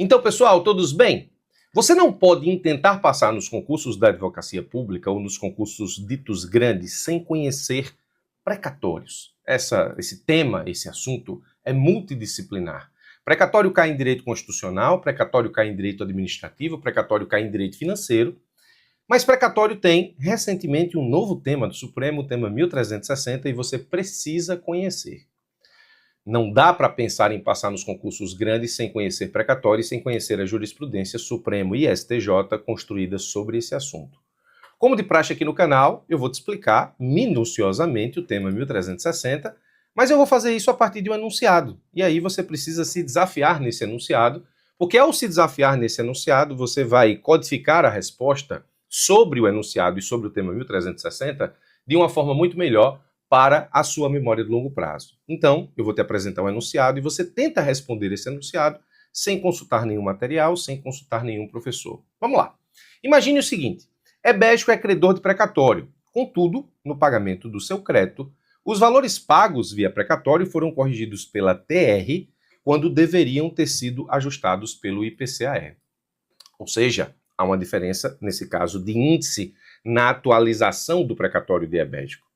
Então, pessoal, todos bem? Você não pode intentar passar nos concursos da advocacia pública ou nos concursos ditos grandes sem conhecer precatórios. Esse tema, esse assunto é multidisciplinar. Precatório cai em direito constitucional, precatório cai em direito administrativo, precatório cai em direito financeiro, mas precatório tem recentemente um novo tema do Supremo, o tema 1360, e você precisa conhecer. Não dá para pensar em passar nos concursos grandes sem conhecer precatório e sem conhecer a jurisprudência Supremo e STJ construída sobre esse assunto. Como de praxe aqui no canal, eu vou te explicar minuciosamente o tema 1360, mas eu vou fazer isso a partir de um enunciado. E aí você precisa se desafiar nesse enunciado, porque ao se desafiar nesse enunciado, você vai codificar a resposta sobre o enunciado e sobre o tema 1360 de uma forma muito melhor para a sua memória de longo prazo. Então, eu vou te apresentar um enunciado e você tenta responder esse enunciado sem consultar nenhum material, sem consultar nenhum professor. Vamos lá. Imagine o seguinte: Ebédico é credor de precatório. Contudo, no pagamento do seu crédito, os valores pagos via precatório foram corrigidos pela TR quando deveriam ter sido ajustados pelo IPCAE. Ou seja, há uma diferença, nesse caso, de índice na atualização do precatório de Ebédico.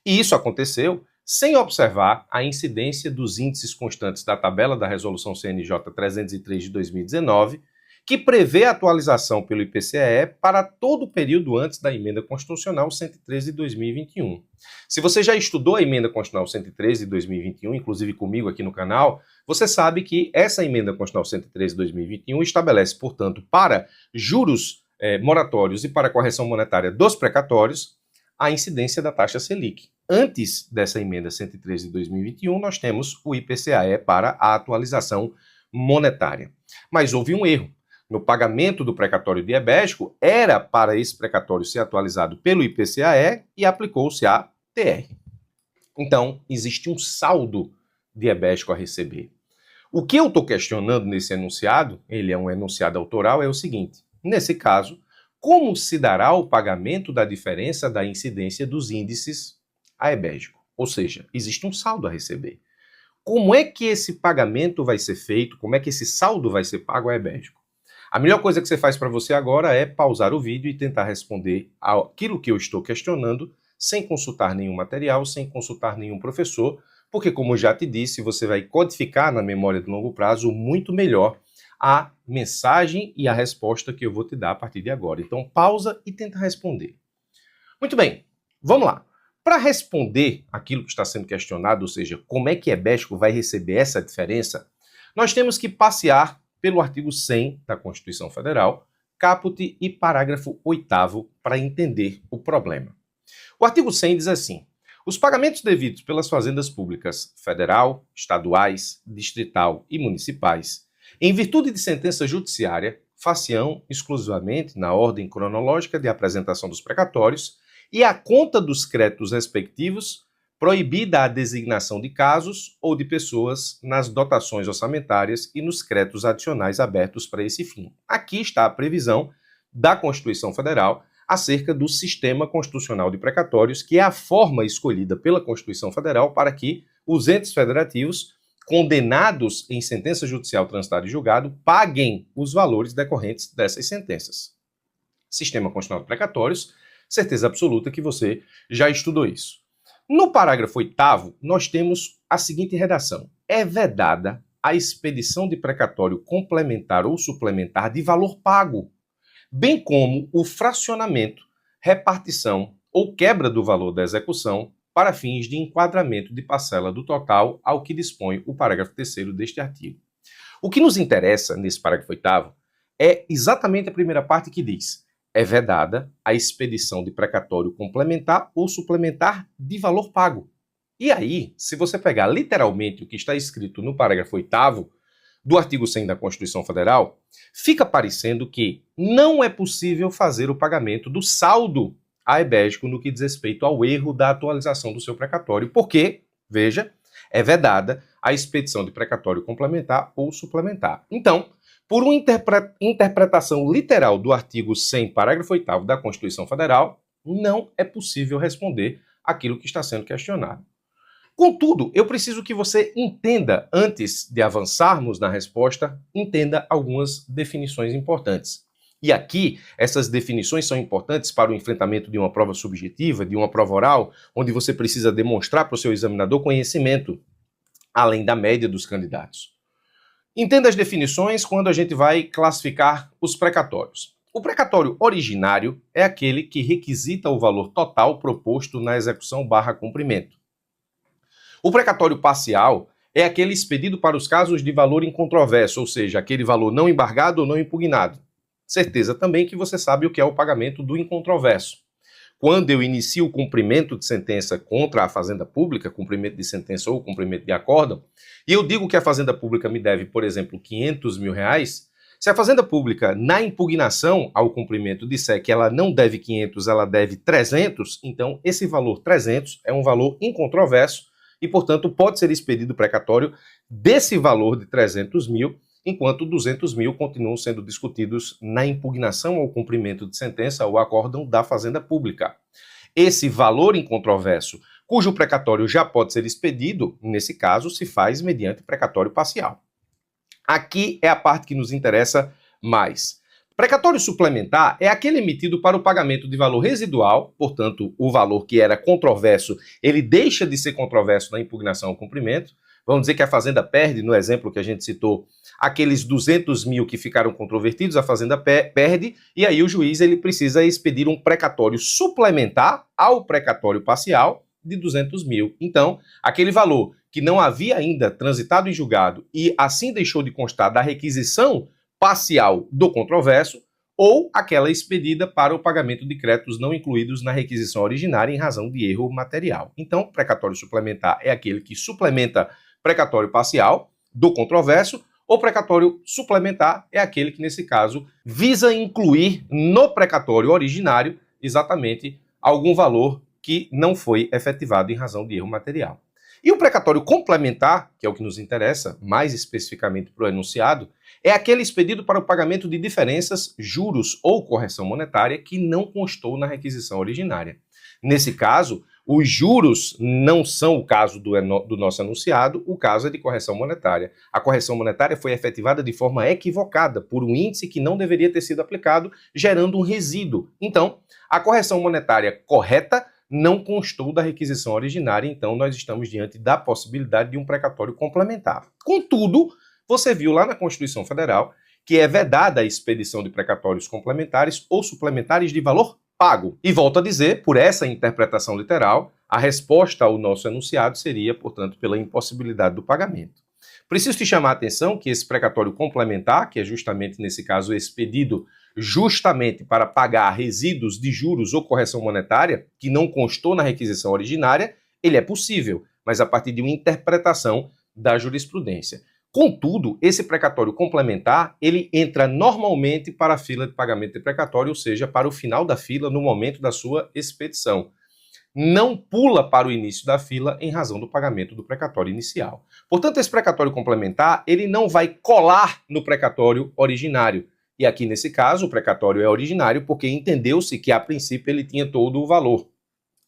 E isso aconteceu sem observar a incidência dos índices constantes da tabela da Resolução CNJ 303 de 2019, que prevê a atualização pelo IPCAE para todo o período antes da Emenda Constitucional 113 de 2021. Se você já estudou a Emenda Constitucional 113 de 2021, inclusive comigo aqui no canal, você sabe que essa Emenda Constitucional 113 de 2021 estabelece, portanto, para juros moratórios e para correção monetária dos precatórios, a incidência da taxa Selic. Antes dessa emenda 113 de 2021, nós temos o IPCAE para a atualização monetária. Mas houve um erro. No pagamento do precatório de Ebédico, era para esse precatório ser atualizado pelo IPCAE e aplicou-se a TR. Então, existe um saldo de Ebédico a receber. O que eu estou questionando nesse enunciado, ele é um enunciado autoral, é o seguinte: nesse caso, como se dará o pagamento da diferença da incidência dos índices a Ebédico? Ou seja, existe um saldo a receber. Como é que esse pagamento vai ser feito? Como é que esse saldo vai ser pago a Ebédico? A melhor coisa que você faz para você agora é pausar o vídeo e tentar responder aquilo que eu estou questionando, sem consultar nenhum material, sem consultar nenhum professor, porque, como eu já te disse, você vai codificar na memória de longo prazo muito melhor a mensagem e a resposta que eu vou te dar a partir de agora. Então, pausa e tenta responder. Muito bem, vamos lá. Para responder aquilo que está sendo questionado, ou seja, como é que Ebédico vai receber essa diferença, nós temos que passear pelo artigo 100 da Constituição Federal, caput e parágrafo 8º, para entender o problema. O artigo 100 diz assim: os pagamentos devidos pelas fazendas públicas federal, estaduais, distrital e municipais, em virtude de sentença judiciária, far-se-ão exclusivamente na ordem cronológica de apresentação dos precatórios e à conta dos créditos respectivos, proibida a designação de casos ou de pessoas nas dotações orçamentárias e nos créditos adicionais abertos para esse fim. Aqui está a previsão da Constituição Federal acerca do sistema constitucional de precatórios, que é a forma escolhida pela Constituição Federal para que os entes federativos condenados em sentença judicial transitada e julgado paguem os valores decorrentes dessas sentenças. Sistema Constitucional de Precatórios, certeza absoluta que você já estudou isso. No parágrafo 8º, nós temos a seguinte redação: é vedada a expedição de precatório complementar ou suplementar de valor pago, bem como o fracionamento, repartição ou quebra do valor da execução para fins de enquadramento de parcela do total ao que dispõe o parágrafo 3º deste artigo. O que nos interessa nesse parágrafo 8º é exatamente a primeira parte que diz: é vedada a expedição de precatório complementar ou suplementar de valor pago. E aí, se você pegar literalmente o que está escrito no parágrafo 8º do artigo 100 da Constituição Federal, fica parecendo que não é possível fazer o pagamento do saldo a Ebédico no que diz respeito ao erro da atualização do seu precatório, porque, veja, é vedada a expedição de precatório complementar ou suplementar. Então, por uma interpretação literal do artigo 100, parágrafo 8º da Constituição Federal, não é possível responder aquilo que está sendo questionado. Contudo, eu preciso que você entenda, antes de avançarmos na resposta, entenda algumas definições importantes. E aqui, essas definições são importantes para o enfrentamento de uma prova subjetiva, de uma prova oral, onde você precisa demonstrar para o seu examinador conhecimento, além da média dos candidatos. Entenda as definições quando a gente vai classificar os precatórios. O precatório originário é aquele que requisita o valor total proposto na execução / cumprimento. O precatório parcial é aquele expedido para os casos de valor incontroverso, ou seja, aquele valor não embargado ou não impugnado. Certeza também que você sabe o que é o pagamento do incontroverso. Quando eu inicio o cumprimento de sentença contra a Fazenda Pública, cumprimento de sentença ou cumprimento de acórdão, e eu digo que a Fazenda Pública me deve, por exemplo, R$500 mil, se a Fazenda Pública, na impugnação ao cumprimento, disser que ela não deve 500, ela deve 300, então esse valor 300 é um valor incontroverso e, portanto, pode ser expedido precatório desse valor de 300 mil, enquanto 200 mil continuam sendo discutidos na impugnação ao cumprimento de sentença ou acórdão da Fazenda Pública. Esse valor incontroverso, cujo precatório já pode ser expedido, nesse caso, se faz mediante precatório parcial. Aqui é a parte que nos interessa mais. Precatório suplementar é aquele emitido para o pagamento de valor residual, portanto, o valor que era controverso, ele deixa de ser controverso na impugnação ao cumprimento. Vamos dizer que a Fazenda perde, no exemplo que a gente citou, aqueles 200 mil que ficaram controvertidos, a Fazenda perde, e aí o juiz ele precisa expedir um precatório suplementar ao precatório parcial de 200 mil. Então, aquele valor que não havia ainda transitado em julgado e assim deixou de constar da requisição parcial do controverso, ou aquela expedida para o pagamento de créditos não incluídos na requisição originária em razão de erro material. Então, precatório suplementar é aquele que suplementa precatório parcial do controverso, ou precatório suplementar é aquele que, nesse caso, visa incluir no precatório originário exatamente algum valor que não foi efetivado em razão de erro material. E o precatório complementar, que é o que nos interessa, mais especificamente para o enunciado, é aquele expedido para o pagamento de diferenças, juros ou correção monetária que não constou na requisição originária. Nesse caso, os juros não são o caso do nosso enunciado, o caso é de correção monetária. A correção monetária foi efetivada de forma equivocada, por um índice que não deveria ter sido aplicado, gerando um resíduo. Então, a correção monetária correta não constou da requisição originária, então nós estamos diante da possibilidade de um precatório complementar. Contudo, você viu lá na Constituição Federal que é vedada a expedição de precatórios complementares ou suplementares de valor pago. E volto a dizer, por essa interpretação literal, a resposta ao nosso enunciado seria, portanto, pela impossibilidade do pagamento. Preciso te chamar a atenção que esse precatório complementar, que é justamente nesse caso expedido justamente para pagar resíduos de juros ou correção monetária, que não constou na requisição originária, ele é possível, mas a partir de uma interpretação da jurisprudência. Contudo, esse precatório complementar, ele entra normalmente para a fila de pagamento de precatório, ou seja, para o final da fila no momento da sua expedição. Não pula para o início da fila em razão do pagamento do precatório inicial. Portanto, esse precatório complementar, ele não vai colar no precatório originário. E aqui, nesse caso, o precatório é originário porque entendeu-se que, a princípio, ele tinha todo o valor.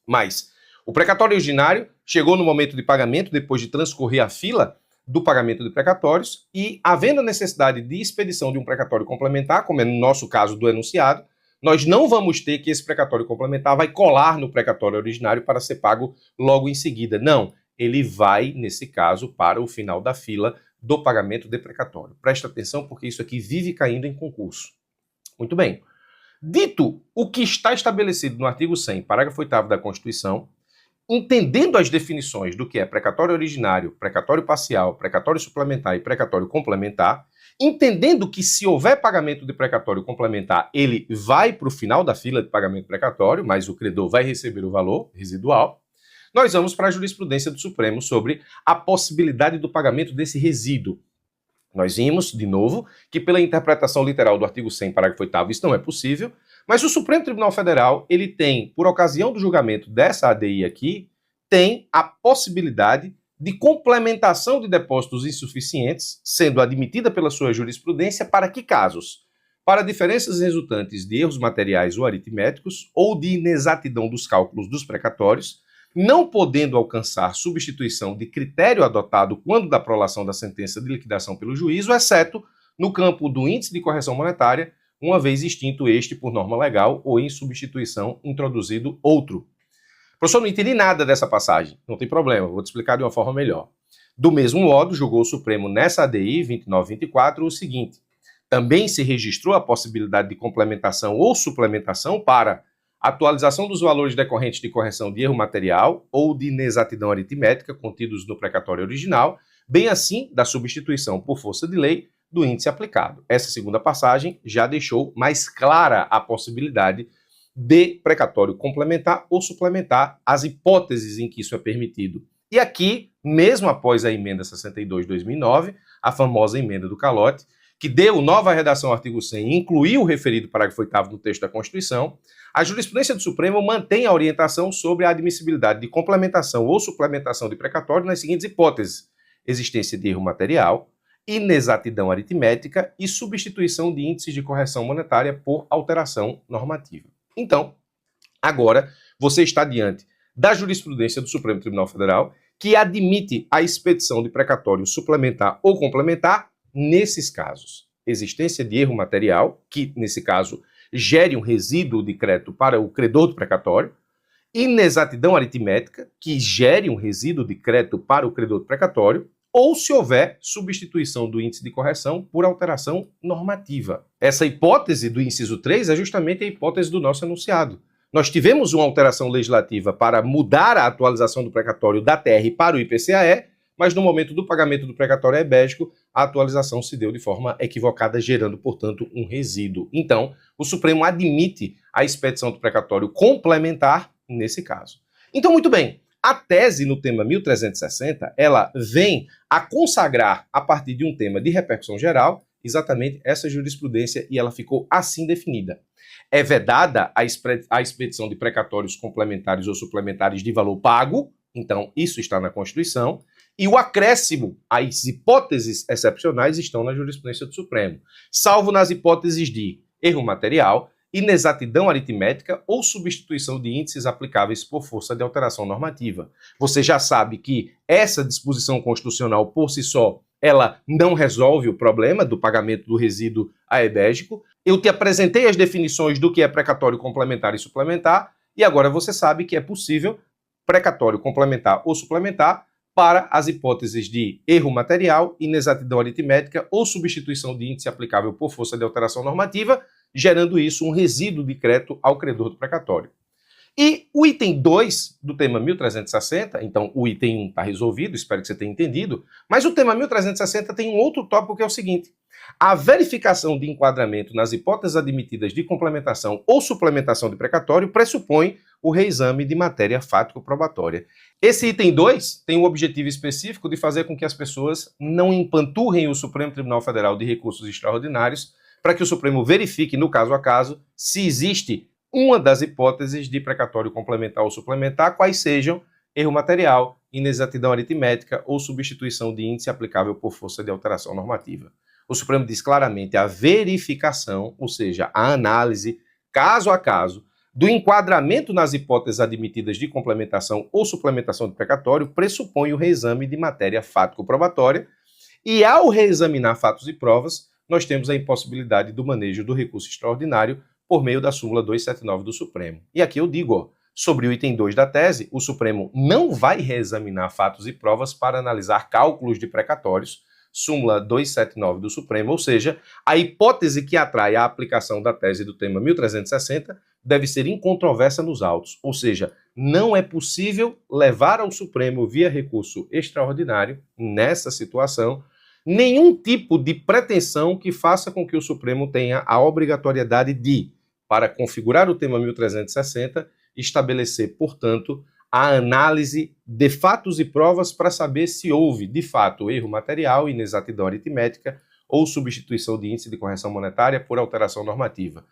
Mas o precatório originário chegou no momento de pagamento, depois de transcorrer a fila do pagamento de precatórios, e, havendo a necessidade de expedição de um precatório complementar, como é no nosso caso do enunciado, nós não vamos ter que esse precatório complementar vai colar no precatório originário para ser pago logo em seguida. Não, ele vai, nesse caso, para o final da fila do pagamento de precatório. Presta atenção porque isso aqui vive caindo em concurso. Muito bem. Dito o que está estabelecido no artigo 100, parágrafo 8º da Constituição, entendendo as definições do que é precatório originário, precatório parcial, precatório suplementar e precatório complementar, entendendo que se houver pagamento de precatório complementar, ele vai para o final da fila de pagamento precatório, mas o credor vai receber o valor residual, nós vamos para a jurisprudência do Supremo sobre a possibilidade do pagamento desse resíduo. Nós vimos, de novo, que pela interpretação literal do artigo 100, parágrafo 8º, isso não é possível, mas o Supremo Tribunal Federal, ele tem, por ocasião do julgamento dessa ADI aqui, tem a possibilidade de complementação de depósitos insuficientes, sendo admitida pela sua jurisprudência, para que casos? Para diferenças resultantes de erros materiais ou aritméticos, ou de inexatidão dos cálculos dos precatórios, não podendo alcançar substituição de critério adotado quando da prolação da sentença de liquidação pelo juízo, exceto no campo do índice de correção monetária, uma vez extinto este por norma legal ou em substituição introduzido outro. Professor, não entendi nada dessa passagem. Não tem problema, vou te explicar de uma forma melhor. Do mesmo modo, julgou o Supremo nessa ADI 2924 o seguinte: também se registrou a possibilidade de complementação ou suplementação para atualização dos valores decorrentes de correção de erro material ou de inexatidão aritmética contidos no precatório original, bem assim da substituição por força de lei do índice aplicado. Essa segunda passagem já deixou mais clara a possibilidade de precatório complementar ou suplementar as hipóteses em que isso é permitido. E aqui, mesmo após a emenda 62 de 2009, a famosa emenda do calote, que deu nova redação ao artigo 100 e incluiu o referido parágrafo 8º no texto da Constituição, a jurisprudência do Supremo mantém a orientação sobre a admissibilidade de complementação ou suplementação de precatório nas seguintes hipóteses: existência de erro material, inexatidão aritmética e substituição de índices de correção monetária por alteração normativa. Então, agora você está diante da jurisprudência do Supremo Tribunal Federal, que admite a expedição de precatório suplementar ou complementar nesses casos: existência de erro material, que nesse caso gere um resíduo de crédito para o credor do precatório, inexatidão aritmética, que gere um resíduo de crédito para o credor do precatório, ou se houver substituição do índice de correção por alteração normativa. Essa hipótese do inciso 3 é justamente a hipótese do nosso enunciado. Nós tivemos uma alteração legislativa para mudar a atualização do precatório da TR para o IPCAE, mas no momento do pagamento do precatório aebédico, a atualização se deu de forma equivocada, gerando, portanto, um resíduo. Então, o Supremo admite a expedição do precatório complementar nesse caso. Então, muito bem. A tese no tema 1360, ela vem a consagrar, a partir de um tema de repercussão geral, exatamente essa jurisprudência, e ela ficou assim definida. É vedada a expedição de precatórios complementares ou suplementares de valor pago, então isso está na Constituição, e o acréscimo às hipóteses excepcionais estão na jurisprudência do Supremo, salvo nas hipóteses de erro material, inexatidão aritmética ou substituição de índices aplicáveis por força de alteração normativa. Você já sabe que essa disposição constitucional por si só, ela não resolve o problema do pagamento do resíduo aebédico. Eu te apresentei as definições do que é precatório complementar e suplementar, e agora você sabe que é possível precatório complementar ou suplementar para as hipóteses de erro material, inexatidão aritmética ou substituição de índice aplicável por força de alteração normativa, gerando isso um resíduo de crédito ao credor do precatório. E o item 2 do tema 1360, então o item 1 está resolvido, espero que você tenha entendido, mas o tema 1360 tem um outro tópico que é o seguinte: a verificação de enquadramento nas hipóteses admitidas de complementação ou suplementação de precatório pressupõe o reexame de matéria fático-probatória. Esse item 2 tem o objetivo específico de fazer com que as pessoas não empanturrem o Supremo Tribunal Federal de recursos extraordinários, para que o Supremo verifique, no caso a caso, se existe uma das hipóteses de precatório complementar ou suplementar, quais sejam erro material, inexatidão aritmética ou substituição de índice aplicável por força de alteração normativa. O Supremo diz claramente a verificação, ou seja, a análise, caso a caso, do enquadramento nas hipóteses admitidas de complementação ou suplementação de precatório pressupõe o reexame de matéria fático-probatória, e ao reexaminar fatos e provas, nós temos a impossibilidade do manejo do recurso extraordinário por meio da súmula 279 do Supremo. E aqui eu digo, sobre o item 2 da tese, o Supremo não vai reexaminar fatos e provas para analisar cálculos de precatórios, súmula 279 do Supremo, ou seja, a hipótese que atrai a aplicação da tese do tema 1360 deve ser incontroversa nos autos, ou seja, não é possível levar ao Supremo via recurso extraordinário, nessa situação, nenhum tipo de pretensão que faça com que o Supremo tenha a obrigatoriedade de, para configurar o tema 1360, estabelecer, portanto, a análise de fatos e provas para saber se houve, de fato, erro material, inexatidão aritmética ou substituição de índice de correção monetária por alteração normativa.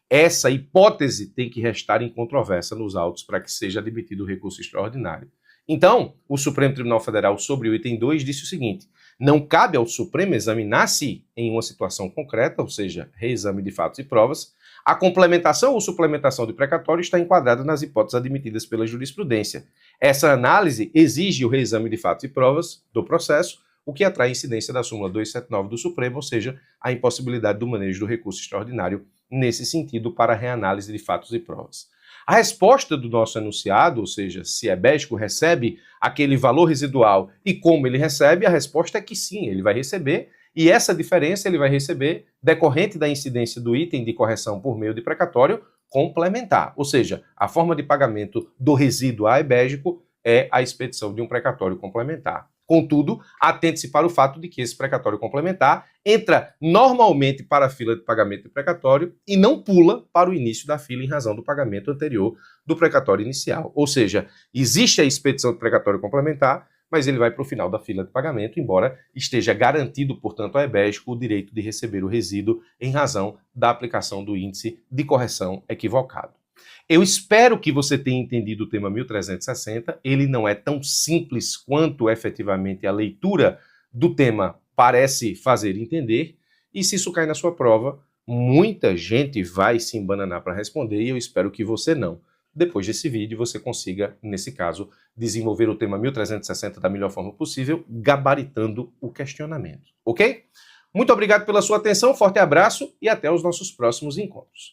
Essa hipótese tem que restar incontroversa nos autos para que seja admitido o recurso extraordinário. Então, o Supremo Tribunal Federal, sobre o item 2, disse o seguinte: Não cabe ao Supremo examinar se, em uma situação concreta, ou seja, reexame de fatos e provas, a complementação ou suplementação de precatório está enquadrada nas hipóteses admitidas pela jurisprudência. Essa análise exige o reexame de fatos e provas do processo, o que atrai incidência da súmula 279 do Supremo, ou seja, a impossibilidade do manejo do recurso extraordinário nesse sentido para a reanálise de fatos e provas. A resposta do nosso enunciado, ou seja, se EBESCO recebe aquele valor residual e como ele recebe, a resposta é que sim, ele vai receber, e essa diferença ele vai receber decorrente da incidência do item de correção por meio de precatório complementar, ou seja, a forma de pagamento do resíduo a EBESCO é a expedição de um precatório complementar. Contudo, atente-se para o fato de que esse precatório complementar entra normalmente para a fila de pagamento de precatório e não pula para o início da fila em razão do pagamento anterior do precatório inicial. Ou seja, existe a expedição de precatório complementar, mas ele vai para o final da fila de pagamento, embora esteja garantido, portanto, a EBESCO o direito de receber o resíduo em razão da aplicação do índice de correção equivocado. Eu espero que você tenha entendido o tema 1360. Ele não é tão simples quanto efetivamente a leitura do tema parece fazer entender. E se isso cai na sua prova, muita gente vai se embananar para responder e eu espero que você não. Depois desse vídeo, você consiga, nesse caso, desenvolver o tema 1360 da melhor forma possível, gabaritando o questionamento. Ok? Muito obrigado pela sua atenção, forte abraço e até os nossos próximos encontros.